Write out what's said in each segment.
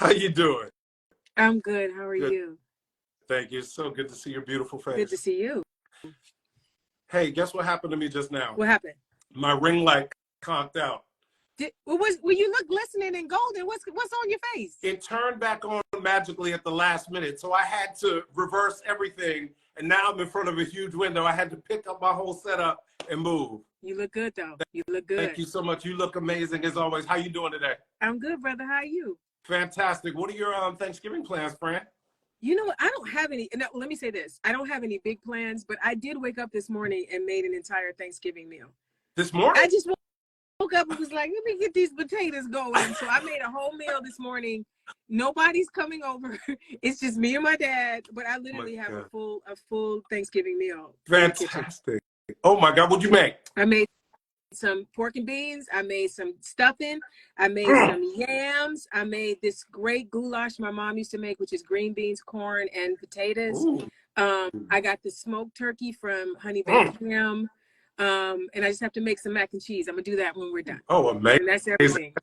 How you doing? I'm good. How are Good. you? Thank you. So good to see your beautiful Good to face. see you. Hey, guess what happened to me just now? What happened? My ring light conked out. Well, you look glistening and golden. What's on your face? It turned back on magically at the last minute. So I had to reverse everything. And now I'm in front of a huge window. I had to pick up my whole setup and move. You look good, though. You look good. Thank you so much. You look amazing as always. How you doing today? I'm good, brother. How are you? Fantastic. What are your Thanksgiving plans, Fran? You know what? I don't have any. No, let me say this. I don't have any big plans, but I did wake up this morning and made an entire Thanksgiving meal. This morning? I just woke up and was like, let me get these potatoes going. So I made a whole meal this morning. Nobody's coming over. It's just me and my dad. But I literally have a full Thanksgiving meal. Fantastic. Oh my God, what'd you make? I made some pork and beans. I made some stuffing. I made some yams. I made this great goulash my mom used to make, which is green beans, corn, and potatoes. Ooh. I got the smoked turkey from Honey Baked Ham. And I just have to make some mac and cheese. I'm gonna do that when we're done. Oh, amazing. And that's everything.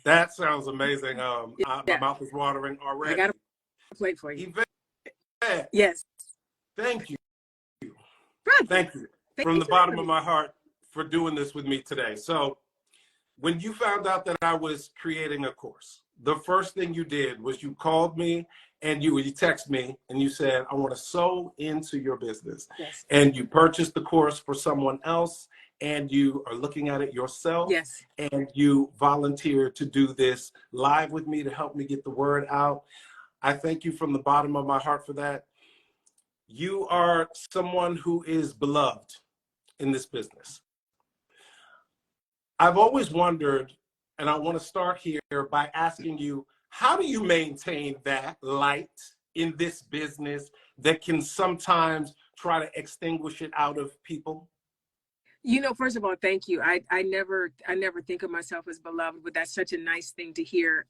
That sounds amazing. Yeah. My mouth is watering already. I got a plate for you. Yvette, yes. Thank you. Brother. Thank you. From the bottom of my heart for doing this with me today. So when you found out that I was creating a course, the first thing you did was you called me and you texted me and you said, I want to sew into your business. Yes. And you purchased the course for someone else and you are looking at it yourself. Yes. And you volunteered to do this live with me to help me get the word out. I thank you from the bottom of my heart for that. You are someone who is beloved in this business. I've always wondered, and I want to start here by asking you, how do you maintain that light in this business that can sometimes try to extinguish it out of people? You know, first of all, thank you. I never think of myself as beloved, but that's such a nice thing to hear.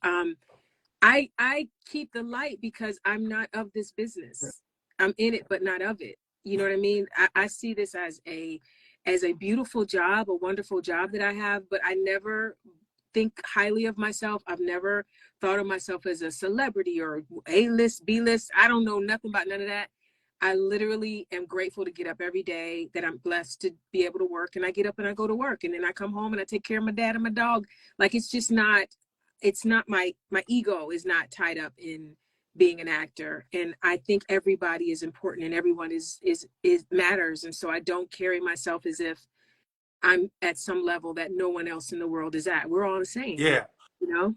I keep the light because I'm not of this business. I'm in it, but not of it. You know what I mean? I see this as a beautiful job, a wonderful job that I have, but I never think highly of myself. I've never thought of myself as a celebrity or A-list, B-list. I don't know nothing about none of that. I literally am grateful to get up every day, that I'm blessed to be able to work, and I get up and I go to work, and then I come home and I take care of my dad and my dog. Like, it's just not, my ego is not tied up in being an actor. And I think everybody is important and everyone is matters. And so I don't carry myself as if I'm at some level that no one else in the world is at. We're all the same. Yeah. You know?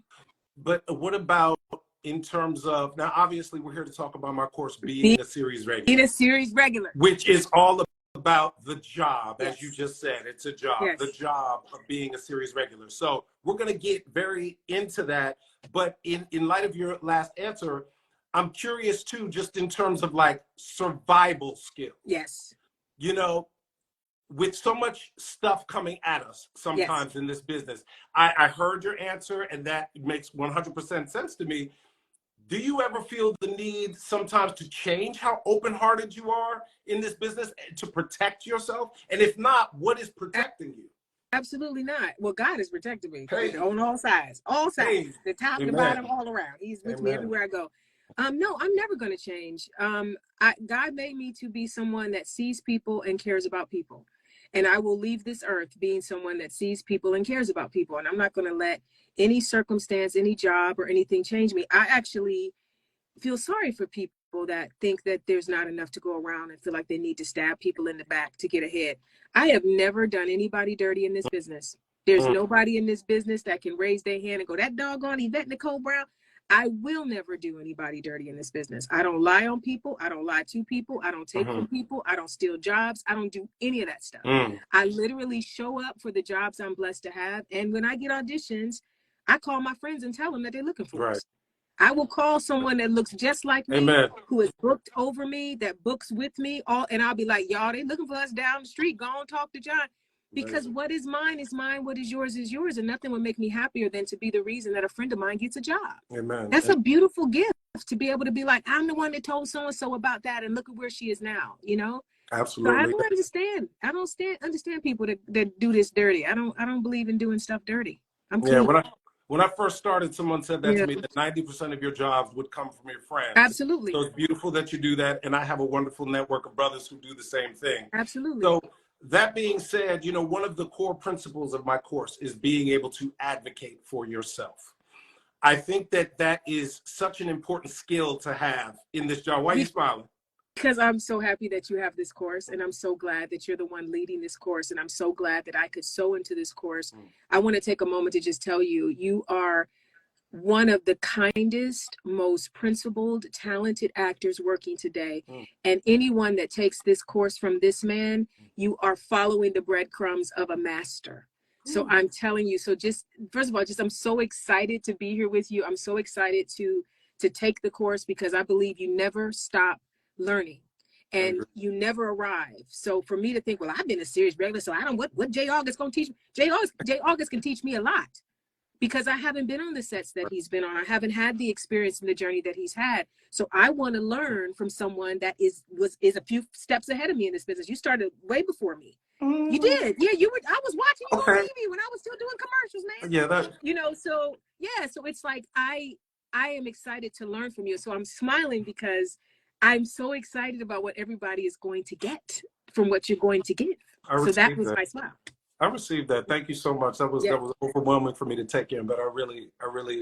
But what about in terms of, now obviously we're here to talk about my course, being a series regular. Being a series regular. Which is all about the job, yes. as you just said. It's a job, yes. the job of being a series regular. So we're going to get very into that. But in light of your last answer, I'm curious too, just in terms of like survival skills. Yes. You know, with so much stuff coming at us sometimes in this business, I heard your answer and that makes 100% sense to me. Do you ever feel the need sometimes to change how open-hearted you are in this business to protect yourself? And if not, what is protecting you? Absolutely not. Well, God is protecting me on all sides, the top, the bottom, all around. He's with me everywhere I go. No, I'm never going to change. God made me to be someone that sees people and cares about people. And I will leave this earth being someone that sees people and cares about people. And I'm not going to let any circumstance, any job or anything change me. I actually feel sorry for people that think that there's not enough to go around and feel like they need to stab people in the back to get ahead. I have never done anybody dirty in this business. There's nobody in this business that can raise their hand and go, that doggone Yvette Nicole Brown. I will never do anybody dirty in this business. I don't lie on people. I don't lie to people. I don't take from people. I don't steal jobs. I don't do any of that stuff. I literally show up for the jobs I'm blessed to have. And when I get auditions, I call my friends and tell them that they're looking for us. I will call someone that looks just like me, who is booked over me, that books with me, and I'll be like, y'all, they looking for us down the street. Go and talk to John. Because what is mine is mine, what is yours, and nothing would make me happier than to be the reason that a friend of mine gets a job. That's a beautiful gift, to be able to be like, I'm the one that told so-and-so about that, and look at where she is now, you know? Absolutely. So I don't understand. I don't understand people that do this dirty. I don't believe in doing stuff dirty. I'm clean. Yeah, When I first started, someone said that Yeah. to me, that 90% of your jobs would come from your friends. Absolutely. So it's beautiful that you do that. And I have a wonderful network of brothers who do the same thing. Absolutely. So that being said, you know, one of the core principles of my course is being able to advocate for yourself. I think that that is such an important skill to have in this job. Why are you smiling? Because I'm so happy that you have this course, and I'm so glad that you're the one leading this course, and I'm so glad that I could sow into this course. I want to take a moment to just tell you, you are one of the kindest, most principled, talented actors working today. And anyone that takes this course from this man, you are following the breadcrumbs of a master. So I'm telling you, so just, first of all, just, I'm so excited to be here with you. I'm so excited to take the course, because I believe you never stop learning and you never arrive. So for me to think, well, I've been a series regular, so I don't, what Jay August gonna teach me? Jay August can teach me a lot, because I haven't been on the sets that he's been on. I haven't had the experience and the journey that he's had. So I want to learn from someone that is a few steps ahead of me in this business. You started way before me. You did. Yeah, you were. I was watching you on TV when I was still doing commercials, man. Yeah, that. You know, so yeah, so it's like I am excited to learn from you. So I'm smiling because I'm so excited about what everybody is going to get from what you're going to give. So that was my smile. I received that. Thank you so much. That was overwhelming for me to take in, but I really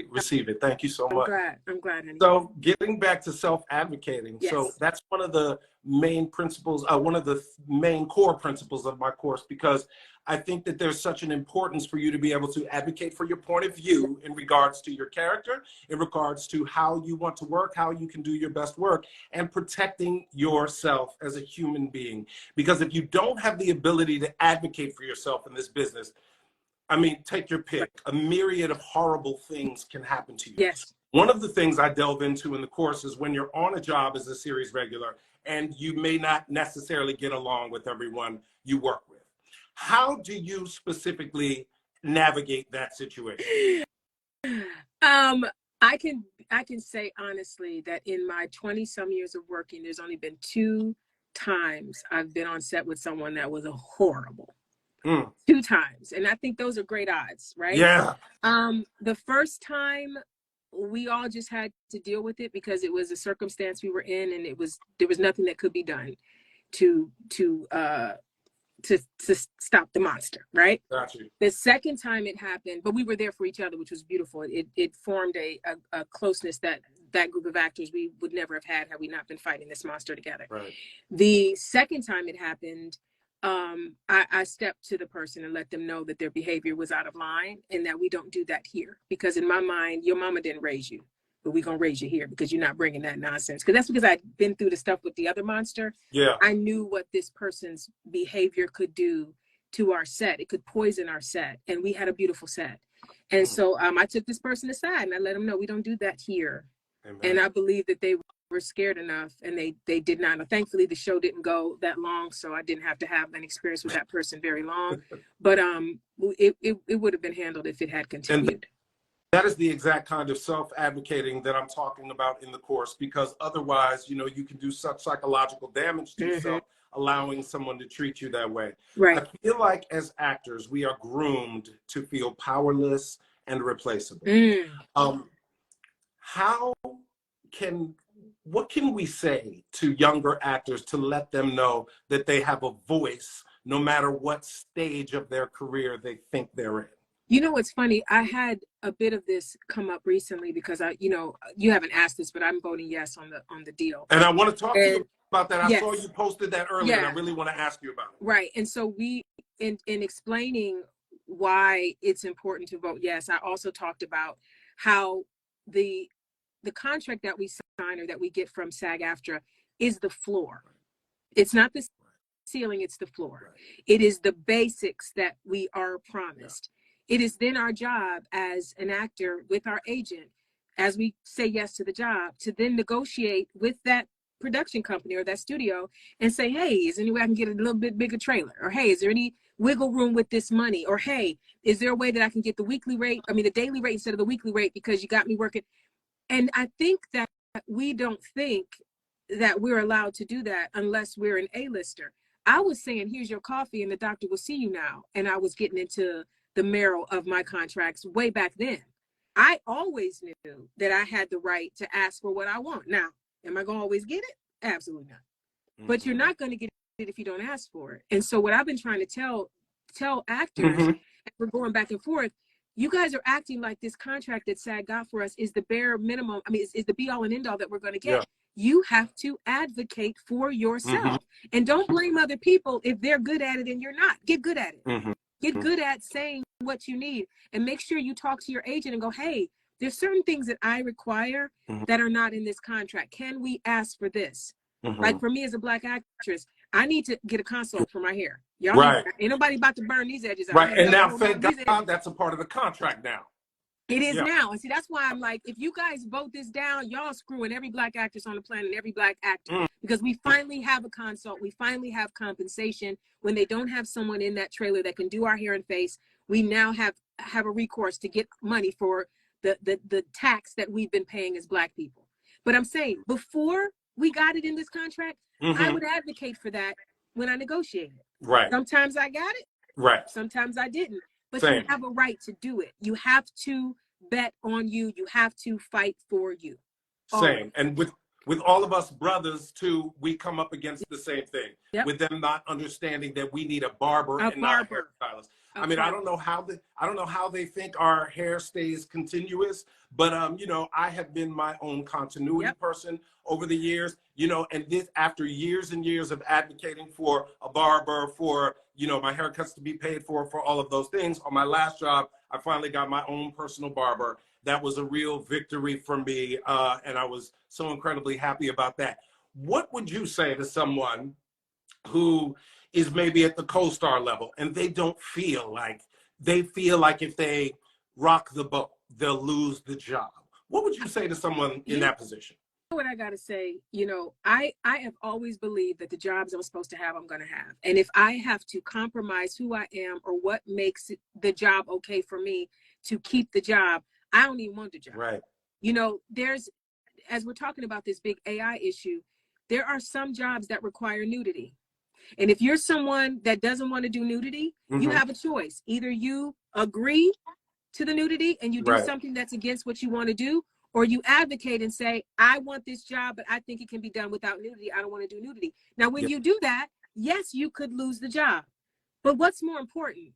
received it. Thank you so much. I'm glad. Honey. So getting back to self-advocating. Yes. So that's one of the main principles, one of the main core principles of my course, because I think that there's such an importance for you to be able to advocate for your point of view in regards to your character, in regards to how you want to work, how you can do your best work, and protecting yourself as a human being. Because if you don't have the ability to advocate for yourself in this business, I mean, take your pick. A myriad of horrible things can happen to you. Yes. One of the things I delve into in the course is when you're on a job as a series regular and you may not necessarily get along with everyone you work with. How do you specifically navigate that situation? I can say honestly that in my 20-some years of working, there's only been 2 times I've been on set with someone that was horrible. 2 times. And I think those are great odds, right? Yeah. The first time we all just had to deal with it because it was a circumstance we were in, and there was nothing that could be done to stop the monster, right? Got you. The second time it happened, but we were there for each other, which was beautiful. It formed a closeness that group of actors we would never have had we not been fighting this monster together. Right. The second time it happened, I stepped to the person and let them know that their behavior was out of line and that we don't do that here. Because in my mind, your mama didn't raise you, but we're going to raise you here because you're not bringing that nonsense. Because that's because I'd been through the stuff with the other monster. Yeah. I knew what this person's behavior could do to our set. It could poison our set. And we had a beautiful set. And so I took this person aside and I let them know we don't do that here. Amen. And I believe that they were scared enough, and they did not. Thankfully, the show didn't go that long, so I didn't have to have an experience with that person very long. But it would have been handled if it had continued. And that is the exact kind of self-advocating that I'm talking about in the course, because otherwise, you know, you can do such psychological damage to yourself, allowing someone to treat you that way. Right. I feel like as actors, we are groomed to feel powerless and replaceable. What can we say to younger actors to let them know that they have a voice no matter what stage of their career they think they're in? You know what's funny? I had a bit of this come up recently because you haven't asked this, but I'm voting yes on the deal. And I want to talk to you about that. I yes. saw you posted that earlier, and I really want to ask you about it. Right. And so in explaining why it's important to vote yes, I also talked about how the contract that we sign or that we get from SAG-AFTRA is the floor. It's not the ceiling, it's the floor. It is the basics that we are promised. It is then our job as an actor with our agent, as we say yes to the job, to then negotiate with that production company or that studio and say, hey, is there any way I can get a little bit bigger trailer? Or hey, is there any wiggle room with this money? Or hey, is there a way that I can get the daily rate instead of the weekly rate because you got me working? And I think that we don't think that we're allowed to do that unless we're an A-lister. I was saying, here's your coffee and the doctor will see you now. And I was getting into the marrow of my contracts way back then. I always knew that I had the right to ask for what I want. Now, am I going to always get it? Absolutely not. Mm-hmm. But you're not going to get it if you don't ask for it. And so what I've been trying to tell actors, mm-hmm. as we're going back and forth, you guys are acting like this contract that SAG got for us is the bare minimum. I mean, is the be all and end all that we're going to get. Yeah. You have to advocate for yourself. Mm-hmm. And don't blame other people if they're good at it and you're not. Get good at it. Mm-hmm. Get good at saying what you need, and make sure you talk to your agent and go, hey, there's certain things that I require mm-hmm. that are not in this contract. Can we ask for this? Mm-hmm. Like for me as a Black actress, I need to get a consult for my hair. Y'all right. Ain't nobody about to burn these edges out. Right. And now, thank God, that's a part of the contract now. It is now. And see, that's why I'm like, if you guys vote this down, y'all screwing every Black actress on the planet and every Black actor. Because we finally have a consult. We finally have compensation. When they don't have someone in that trailer that can do our hair and face, we now have a recourse to get money for the tax that we've been paying as Black people. But I'm saying, before we got it in this contract, mm-hmm. I would advocate for that when I negotiated. Right. Sometimes I got it. Right. Sometimes I didn't. But Same. You have a right to do it. You have to bet on you. You have to fight for you. Same. And with all of us brothers too, we come up against the same thing. Yep. With them not understanding that we need a barber and not a hairstylist. I mean, I don't know how they think our hair stays continuous, but you know, I have been my own continuity yep. person over the years, you know, and this after years and years of advocating for a barber, for, you know, my haircuts to be paid for all of those things. On my last job, I finally got my own personal barber. That was a real victory for me, and I was so incredibly happy about that. What would you say to someone who is maybe at the co-star level and they feel like if they rock the boat, they'll lose the job? What would you say to someone in that position? What I got to say, you know, I have always believed that the jobs I'm supposed to have, I'm going to have. And if I have to compromise who I am or what makes the job okay for me to keep the job, I don't even want the job. Right. You know, as we're talking about this big AI issue, there are some jobs that require nudity. And if you're someone that doesn't want to do nudity, mm-hmm. you have a choice. Either you agree to the nudity and you do right. something that's against what you want to do, or you advocate and say, I want this job, but I think it can be done without nudity. I don't want to do nudity. Now, when yep. you do that, yes, you could lose the job. But what's more important?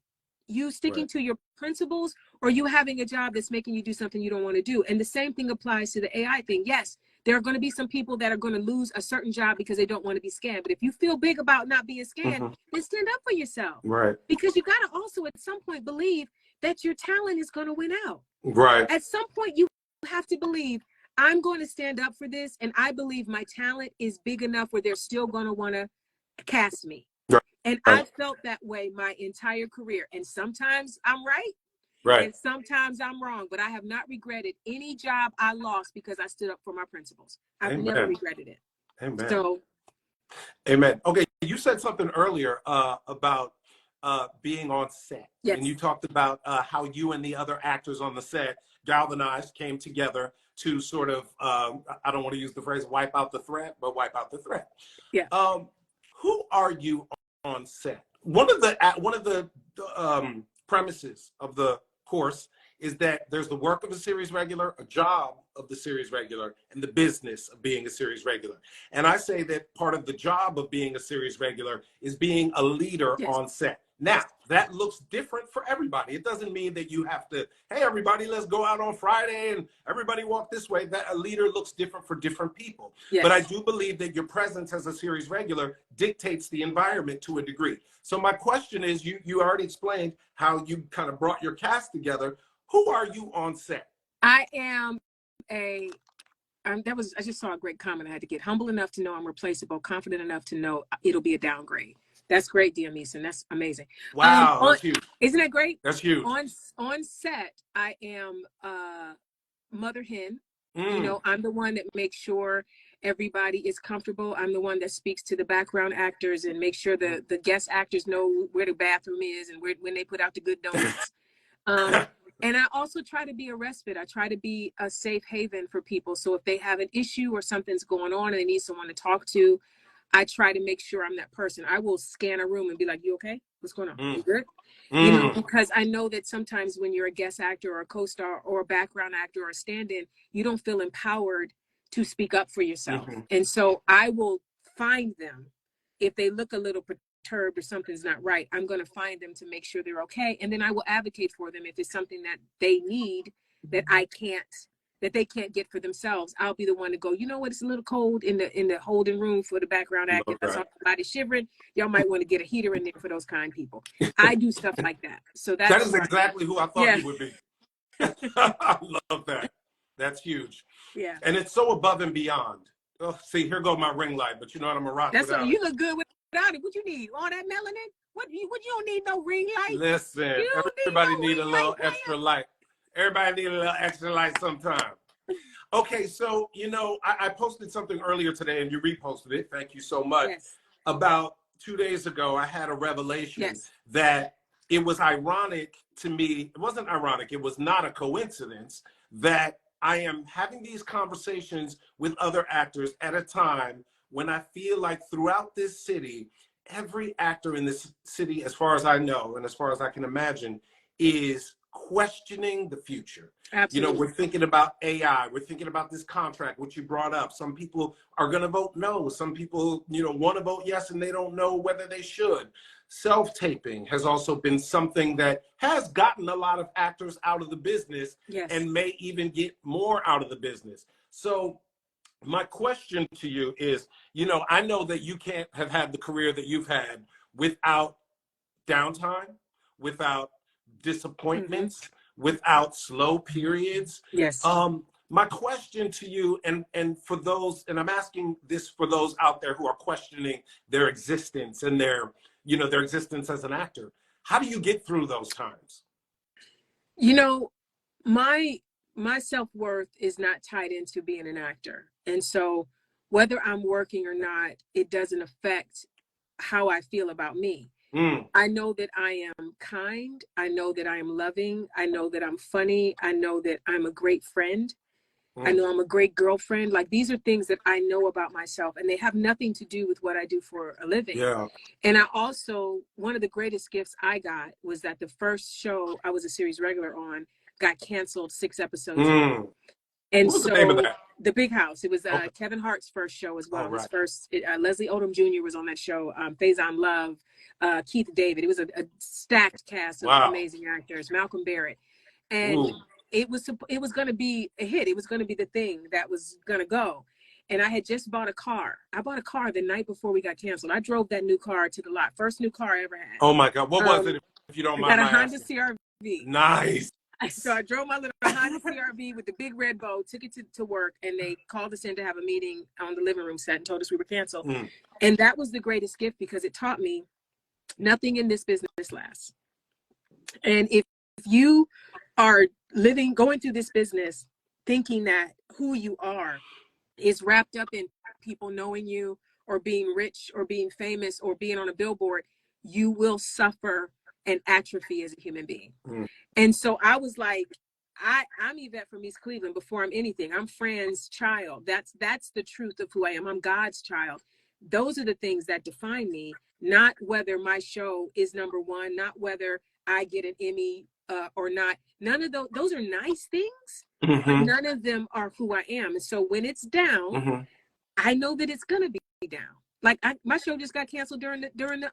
You sticking right. to your principles, or you having a job that's making you do something you don't want to do? And the same thing applies to the AI thing. Yes, there are going to be some people that are going to lose a certain job because they don't want to be scammed. But if you feel big about not being scammed, mm-hmm. then stand up for yourself. Right. Because you got to also at some point believe that your talent is going to win out. Right. At some point, you have to believe, I'm going to stand up for this, and I believe my talent is big enough where they're still going to want to cast me. Right. And I felt that way my entire career. And sometimes I'm right. Right. And sometimes I'm wrong, but I have not regretted any job I lost because I stood up for my principles. I've Amen. Never regretted it. Amen. So, Amen. Okay, you said something earlier about being on set. Yes. And you talked about how you and the other actors on the set galvanized, came together to sort of, I don't want to use the phrase wipe out the threat, but wipe out the threat. Yeah. Who are you on set? One of the premises of the course is that there's the work of a series regular, a job of the series regular, and the business of being a series regular. And I say that part of the job of being a series regular is being a leader yes. on set. Now, that looks different for everybody. It doesn't mean that you have to, hey, everybody, let's go out on Friday and everybody walk this way. That a leader looks different for different people. Yes. But I do believe that your presence as a series regular dictates the environment to a degree. So my question is, you already explained how you kind of brought your cast together. Who are you on set? I am I just saw a great comment I had to get. Humble enough to know I'm replaceable, confident enough to know it'll be a downgrade. That's great, dear Meeson. That's amazing. Wow, that's huge. Isn't that great? That's huge. On set, I am mother hen. You know, I'm the one that makes sure everybody is comfortable. I'm the one that speaks to the background actors and make sure the guest actors know where the bathroom is and when they put out the good donuts. And I also try to be a respite. I try to be a safe haven for people. So if they have an issue or something's going on and they need someone to talk to, I try to make sure I'm that person. I will scan a room and be like, you okay? What's going on? You good? You know, because I know that sometimes when you're a guest actor or a co-star or a background actor or a stand-in, you don't feel empowered to speak up for yourself. And so I will find them. If they look a little perturbed or something's not right, I'm going to find them to make sure they're okay. And then I will advocate for them if it's something that they need that they can't get for themselves. I'll be the one to go, you know what, it's a little cold in the holding room for the background actor. I saw somebody shivering. Y'all might want to get a heater in there for those kind people. I do stuff like that. So that is exactly who I thought you would be. I love that. That's huge. Yeah. And it's so above and beyond. Oh, see, here go my ring light, but you know what, I'm a rock without it. You look good without it. What you need? All that melanin? What you don't need no ring light. Listen, everybody need a little extra light. Everybody need a little extra light sometime. Okay, so, you know, I posted something earlier today and you reposted it. Thank you so much. Yes. About 2 days ago, I had a revelation that it was ironic to me. It wasn't ironic. It was not a coincidence that I am having these conversations with other actors at a time when I feel like throughout this city, every actor in this city, as far as I know, and as far as I can imagine, is questioning the future. Absolutely. You know, we're thinking about AI. We're thinking about this contract, which you brought up. Some people are going to vote no. Some people, you know, want to vote yes, and they don't know whether they should. Self-taping has also been something that has gotten a lot of actors out of the business and may even get more out of the business. So my question to you is, you know, I know that you can't have had the career that you've had without downtime, without disappointments, without slow periods. Yes. My question to you, and for those, and I'm asking this for those out there who are questioning their existence and their existence as an actor, how do you get through those times? You know, my self-worth is not tied into being an actor. And so whether I'm working or not, it doesn't affect how I feel about me. I know that I am kind. I know that I am loving. I know that I'm funny. I know that I'm a great friend. I know I'm a great girlfriend. Like, these are things that I know about myself, and they have nothing to do with what I do for a living. Yeah. And I also, one of the greatest gifts I got was that the first show I was a series regular on got canceled 6 episodes ago. And what was the name of that? The Big House. It was Kevin Hart's first show as well. His first, Leslie Odom Jr. was on that show. Faison Love, Keith David. It was a stacked cast of amazing actors. Malcolm Barrett, and it was going to be a hit. It was going to be the thing that was going to go. And I had just bought a car. I bought a car the night before we got canceled. I drove that new car to the lot. First new car I ever had. Oh my God! What was it? If you don't mind, I got a Honda CR-V. Nice. So I drove my little Honda CR-V with the big red bow, took it to work, and they called us in to have a meeting on the living room set and told us we were canceled. And that was the greatest gift, because it taught me nothing in this business lasts. And if you are going through this business thinking that who you are is wrapped up in people knowing you or being rich or being famous or being on a billboard, you will suffer and atrophy as a human being. And so I was like, I'm Yvette from East Cleveland before I'm anything. I'm Fran's child. That's the truth of who I am. I'm God's child. Those are the things that define me, not whether my show is #1, not whether I get an Emmy or not. None of those are nice things, but none of them are who I am. And so when it's down, I know that it's gonna be down. Like, my show just got canceled during the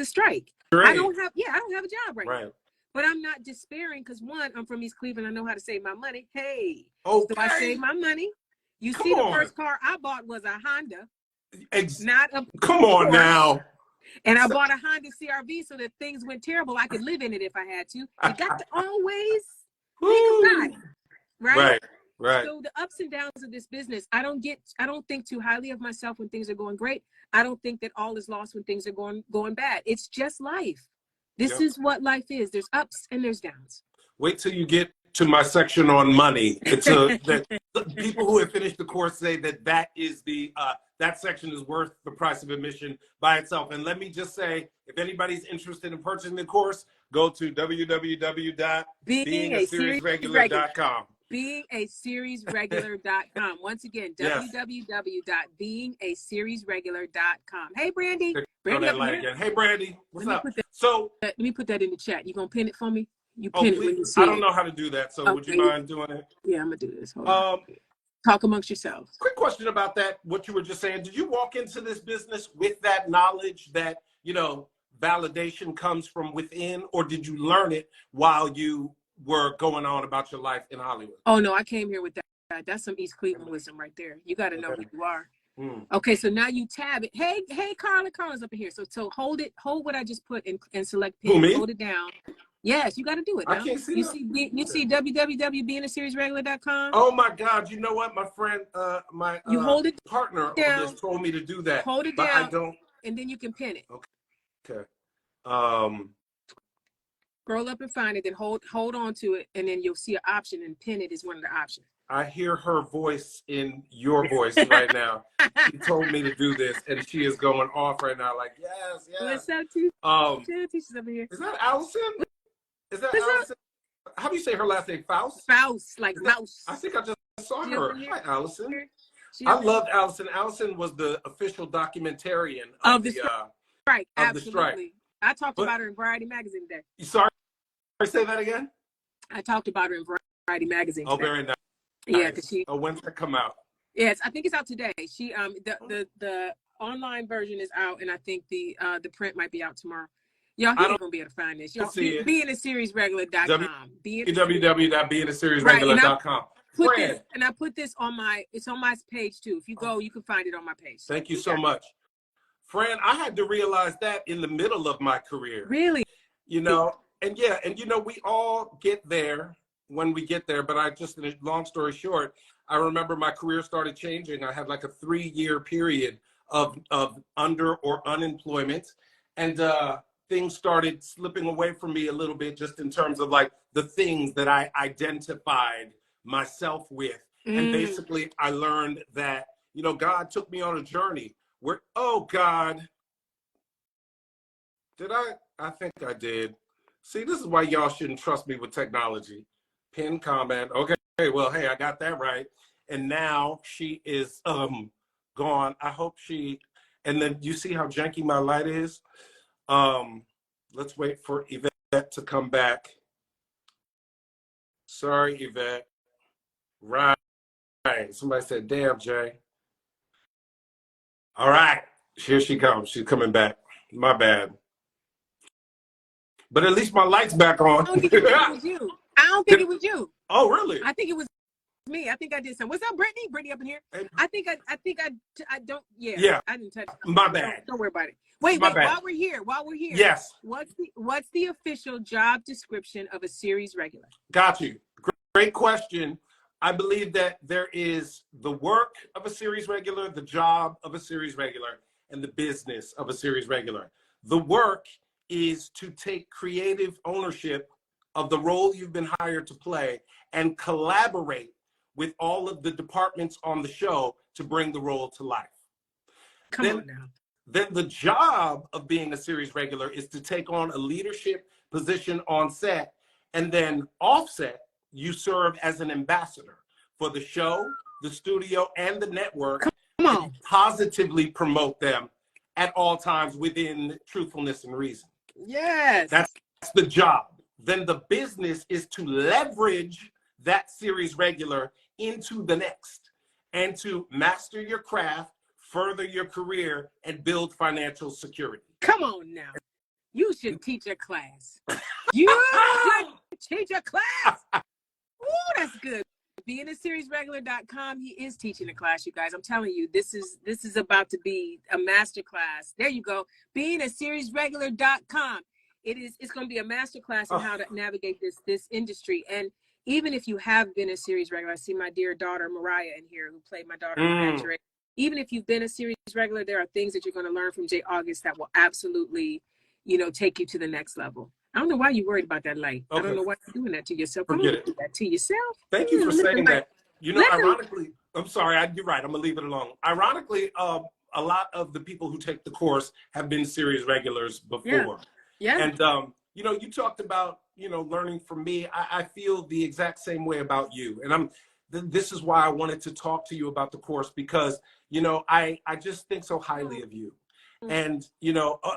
strike. I don't have a job right now. But I'm not despairing, because one, I'm from East Cleveland. I know how to save my money. Hey, so I save my money. You see, the first car I bought was a Honda, not a Come on Porsche. now. And I bought a Honda CR-V so that things went terrible, I could live in it if I had to. You got to always think about it, right? So the ups and downs of this business, I don't think too highly of myself when things are going great. I don't think that all is lost when things are going bad. It's just life. This is what life is. There's ups and there's downs. Wait till you get to my section on money. It's that people who have finished the course say that is the that section is worth the price of admission by itself. And let me just say, if anybody's interested in purchasing the course, go to www.beingaseriesregular.com. beingAseriesregular.com. Once again, Yes. www.beingAseriesregular.com. Hey, Brandy. Brandy up here. Hey, Brandy. What's up? Let me put that in the chat. You gonna pin it for me? You Oh, pin it please. when you see it. I don't know how to do that, so would you mind doing it? Yeah, I'm gonna do this. Hold on. Talk amongst yourselves. Quick question about that, what you were just saying. Did you walk into this business with that knowledge that, you know, validation comes from within, or did you learn it while you were going on about your life in Hollywood? Oh, no, I came here with that. That's some East Cleveland wisdom right there. You got to know who you are. Okay, so now you tab it. Hey, Carla's up in here. So hold what I just put and select pin. Hold it down. Yes, you got to do it now. I can't see you see www.beingAseriesregular.com. Oh my God! You know what, my friend, my you hold it partner down. on this told me to do that. Hold it but down. I don't. And then you can pin it. Okay. Scroll up and find it. Then hold on to it, and then you'll see an option. And pin it is one of the options. I hear her voice in your voice right now. She told me to do this, and she is going off right now. Like, yes. What's up, Teacher's up in here. Is that Allison? Is that Allison? How do you say her last name? Faust? Faust, like mouse. I think I just saw her. Hi, Allison. I loved Allison. Allison was the official documentarian of the strike. Absolutely. I talked about her in Variety Magazine today. Sorry, say that again? I talked about her in Variety Magazine today. Oh, very nice. Yeah, because she. Oh, when's that come out? Yes, I think it's out today. She the online version is out, and I think the print might be out tomorrow. Y'all ain't gonna be able to find this. Y'all beingAseriesregular.com. www.beingAseriesregular.com. And I put this on my page too. If you go, you can find it on my page. Thank you so much. Fran, I had to realize that in the middle of my career. Really? You know, and you know, we all get there when we get there, but long story short, I remember my career started changing. I had like a 3-year period of under or unemployment, and things started slipping away from me a little bit, just in terms of like the things that I identified myself with. And basically I learned that, you know, God took me on a journey where, oh God, I think I did. See, this is why y'all shouldn't trust me with technology. Pin comment. Okay, well, hey, I got that right. And now she is gone. I hope and then you see how janky my light is? Let's wait for Yvette to come back. Sorry, Yvette. Right. Somebody said, damn, Jay. All right. Here she comes. She's coming back. My bad. But at least my light's back on. I don't think it was you. I don't think it was you. Oh, really? I think it was me. I think I did something. What's up, Brittany? Brittany up in here. I think I don't. Yeah. I didn't touch it. My bad. Don't worry about it. Wait. While we're here. Yes. What's the official job description of a series regular? Got you. Great question. I believe that there is the work of a series regular, the job of a series regular, and the business of a series regular. The work is to take creative ownership of the role you've been hired to play and collaborate with all of the departments on the show to bring the role to life. Come on now. Then the job of being a series regular is to take on a leadership position on set, and then offset, you serve as an ambassador for the show, the studio, and the network. Come on. Positively promote them at all times within truthfulness and reason. Yes. That's the job. Then the business is to leverage that series regular into the next and to master your craft, further your career, and build financial security. Come on now. You should teach a class. You should teach a class. Ooh, that's good. BeingAseriesRegular.com. He is teaching a class, you guys. I'm telling you, this is about to be a master class. There you go. BeingAseriesRegular.com. It's going to be a master class on how to navigate this industry. And even if you have been a series regular, I see my dear daughter Mariah in here, who played my daughter in Ray. Even if you've been a series regular, there are things that you're going to learn from Jay August that will absolutely, take you to the next level. I don't know why you're worried about that light. Okay. I don't know why you're doing that to yourself. Forget it. Do that to yourself. Thank you for saying that. Ironically, I'm sorry, you're right. I'm going to leave it alone. Ironically, a lot of the people who take the course have been series regulars before. Yeah. And, you talked about, learning from me, I feel the exact same way about you. And this is why I wanted to talk to you about the course, because, I just think so highly of you. And,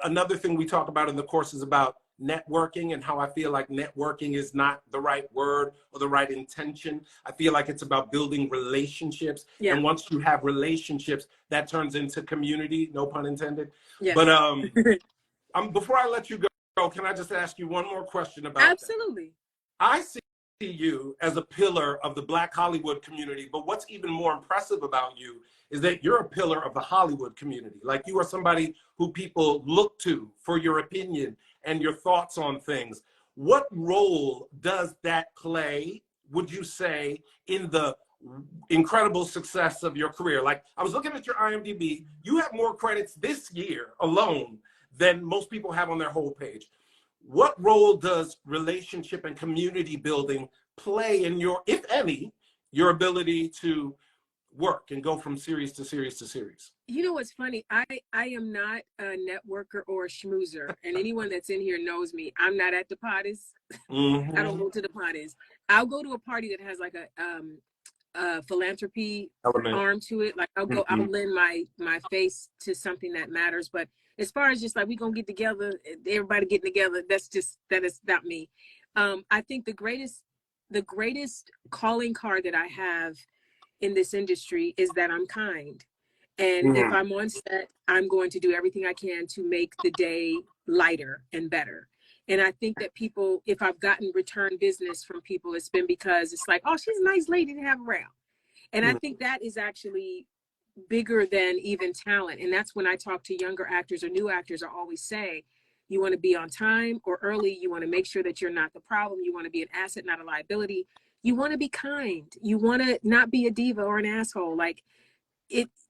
another thing we talk about in the course is about networking, and how I feel like networking is not the right word or the right intention. I feel like it's about building relationships. Yeah. And once you have relationships, that turns into community, no pun intended. Yes. But before I let you go, can I just ask you one more question about Absolutely. that? I see you as a pillar of the Black Hollywood community, but what's even more impressive about you is that you're a pillar of the Hollywood community. Like, you are somebody who people look to for your opinion and your thoughts on things. What role does that play, would you say, in the incredible success of your career? Like, I was looking at your IMDb, you have more credits this year alone than most people have on their whole page. What role does relationship and community building play in your, if any, your ability to work and go from series to series to series? You know what's funny? I am not a networker or a schmoozer, and anyone that's in here knows me. I'm not at the parties. Mm-hmm. I don't go to the parties. I'll go to a party that has like a philanthropy arm to it. Like, I'll go, I'll lend my face to something that matters. But as far as just like, we gonna get together, everybody getting together, that is not me. I think the greatest calling card that I have in this industry is that I'm kind. And if I'm on set, I'm going to do everything I can to make the day lighter and better. And I think that people, if I've gotten return business from people, it's been because it's like, oh, she's a nice lady to have around. And I think that is actually bigger than even talent. And that's when I talk to younger actors or new actors, I always say, you want to be on time or early. You want to make sure that you're not the problem. You want to be an asset, not a liability. You want to be kind. You want to not be a diva or an asshole. Like,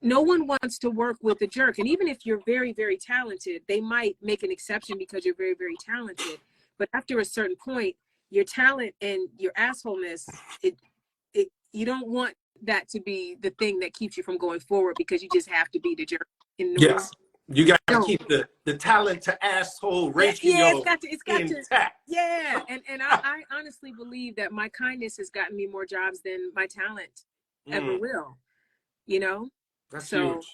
no one wants to work with a jerk. And even if you're very, very talented, they might make an exception because you're very, very talented. But after a certain point, your talent and your assholeness, you don't want that to be the thing that keeps you from going forward, because you just have to be the jerk in the room. Yes. You got to keep the talent to asshole ratio it's got intact. To, yeah. And I honestly believe that my kindness has gotten me more jobs than my talent ever will. That's huge.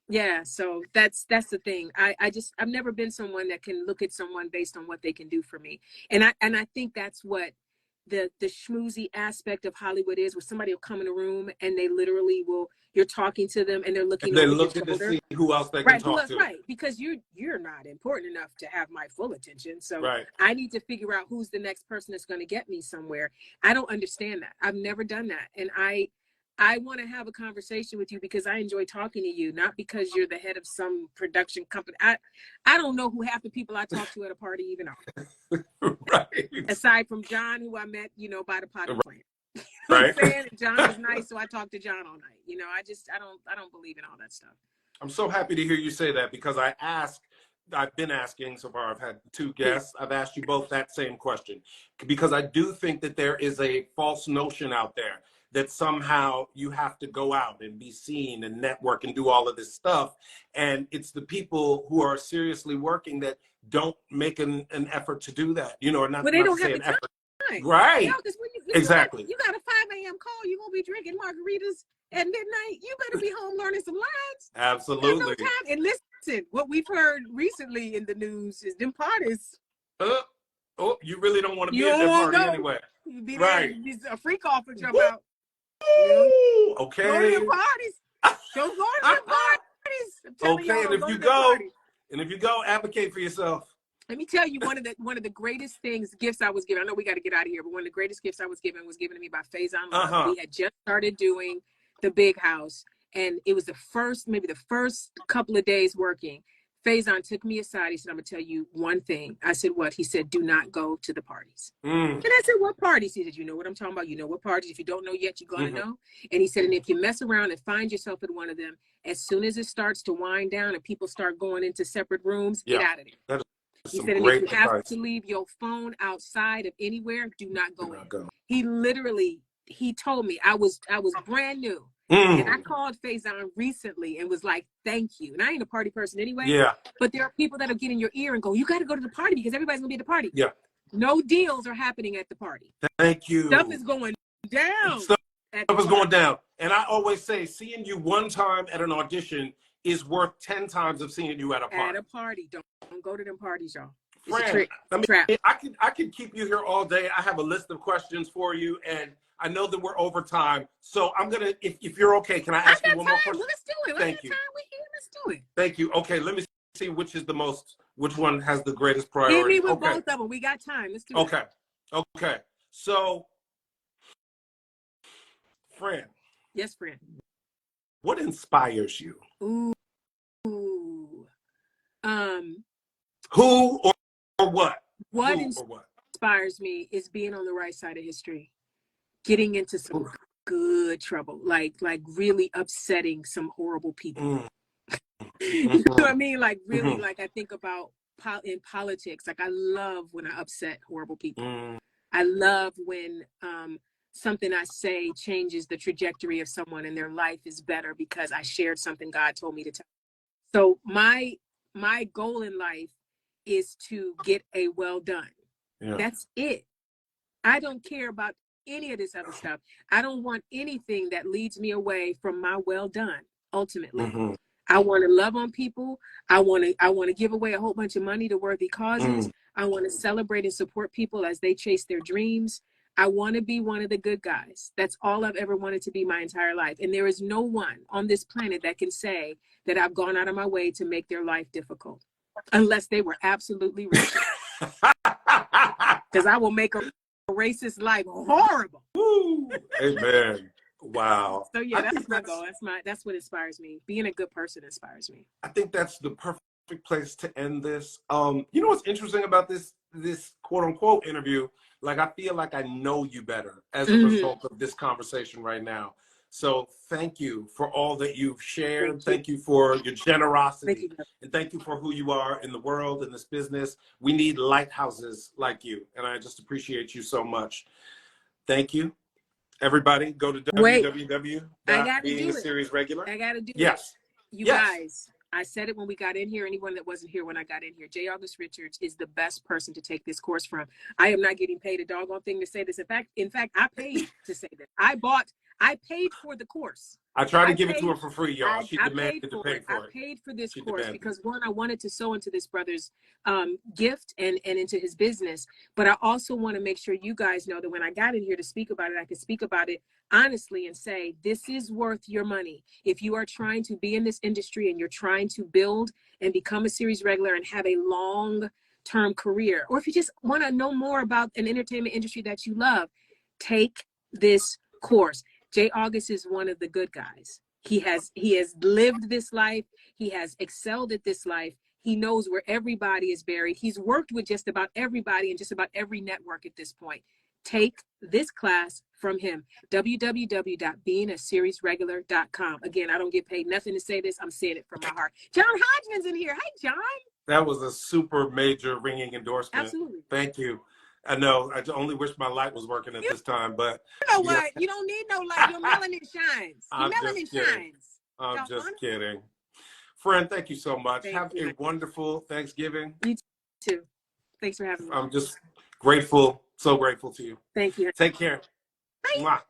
Yeah, so that's the thing. I've never been someone that can look at someone based on what they can do for me. And I think that's what the schmoozy aspect of Hollywood is, where somebody will come in a room and they literally you're talking to them and they're looking over your shoulder. To see who else they can talk to. Right, because you're not important enough to have my full attention. So I need to figure out who's the next person that's going to get me somewhere. I don't understand that. I've never done that. And I want to have a conversation with you because I enjoy talking to you, not because you're the head of some production company. I don't know who half the people I talk to at a party even are. Right. Aside from John, who I met, by the potty plant. You know what I'm saying? And John was nice, so I talked to John all night. I don't believe in all that stuff. I'm so happy to hear you say that, because I've been asking so far. I've had 2 guests. I've asked you both that same question, because I do think that there is a false notion out there that somehow you have to go out and be seen and network and do all of this stuff. And it's the people who are seriously working that don't make an effort to do that, or not. But they don't have the time. Right. Because exactly. You got a 5 a.m. call, you're going to be drinking margaritas at midnight. You better be home learning some lines. Absolutely. There's no time. And listen, what we've heard recently in the news is them parties. You really don't want to be at that party anyway. You be there, a freak off and jump out. Okay. Go to your parties. Don't go to your parties. Okay, and if you go, advocate for yourself. Let me tell you, one of the greatest gifts I was given. I know we got to get out of here, but one of the greatest gifts I was given to me by Faison Love. We had just started doing The Big House, and it was maybe the first couple of days working. Faison took me aside. He said, I'm going to tell you one thing. I said, what? He said, do not go to the parties. And I said, what parties? He said, you know what I'm talking about? You know what parties? If you don't know yet, you're going to know. And he said, and if you mess around and find yourself at one of them, as soon as it starts to wind down and people start going into separate rooms, get out of there. He said, and if you have to leave your phone outside of anywhere, do not go in. He told me, I was brand new. And I called Faison recently and was like, thank you. And I ain't a party person anyway. Yeah. But there are people that'll get in your ear and go, you got to go to the party because everybody's going to be at the party. Yeah. No deals are happening at the party. Thank you. Stuff is going down. Stuff is going down. And I always say, seeing you one time at an audition is worth 10 times of seeing you at a party. At a party. Don't go to them parties, y'all. It's Friend, a trick. Trap. I could keep you here all day. I have a list of questions for you, and I know that we're over time. So I'm going to, if you're okay, can I ask you one more question? Well, let's do it. Thank you. Let's do it. Thank you. Okay, let me see which one has the greatest priority. Hit me with both of them. We got time. Let's do it. Okay. So, friend. Yes, friend. What inspires you? Ooh. Who or what? What inspires me is being on the right side of history, getting into some good trouble, like really upsetting some horrible people. You know what I mean? Like really, like I think about in politics. Like I love when I upset horrible people. I love when something I say changes the trajectory of someone and their life is better because I shared something God told me to tell. So my goal in life is to get a well done. Yeah. That's it. I don't care about any of this other stuff. I don't want anything that leads me away from my well done. Ultimately, I want to love on people. I want to give away a whole bunch of money to worthy causes. I want to celebrate and support people as they chase their dreams. I want to be one of the good guys. That's all I've ever wanted to be my entire life. And there is no one on this planet that can say that I've gone out of my way to make their life difficult, unless they were absolutely racist. Because I will make a racist life horrible. Woo. Amen. Wow. So yeah, that's my goal. That's what inspires me. Being a good person inspires me. I think that's the perfect place to end this. You know what's interesting about this quote unquote interview? Like I feel like I know you better as a result of this conversation right now. So thank you for all that you've shared. Thank you for your generosity. And thank you for who you are in the world, in this business. We need lighthouses like you. And I just appreciate you so much. Thank you. Everybody, go to www.beingaseriesregular. I got to do it. Yes. You guys, I said it when we got in here. Anyone that wasn't here when I got in here, J. August Richards is the best person to take this course from. I am not getting paid a doggone thing to say this. In fact, I paid to say this. I paid for the course. I tried to give it to her for free, y'all. She demanded to pay for it. I paid for this course because one, I wanted to sow into this brother's gift and into his business. But I also want to make sure you guys know that when I got in here to speak about it, I could speak about it honestly and say, this is worth your money. If you are trying to be in this industry and you're trying to build and become a series regular and have a long-term career, or if you just want to know more about an entertainment industry that you love, take this course. J. August is one of the good guys. He has lived this life. He has excelled at this life. He knows where everybody is buried. He's worked with just about everybody and just about every network at this point. Take this class from him. www.beingaseriesregular.com. Again, I don't get paid nothing to say this. I'm saying it from my heart. John Hodgman's in here. Hey, John. That was a super major ringing endorsement. Absolutely. Thank you. I know. I only wish my light was working at this time, but you know what? You don't need no light. Your melanin shines. Your melanin shines. I'm just kidding. Friend, thank you so much. Have a wonderful Thanksgiving. You too. Thanks for having me. I'm just grateful, so grateful to you. Thank you. Take care. Bye. Mwah.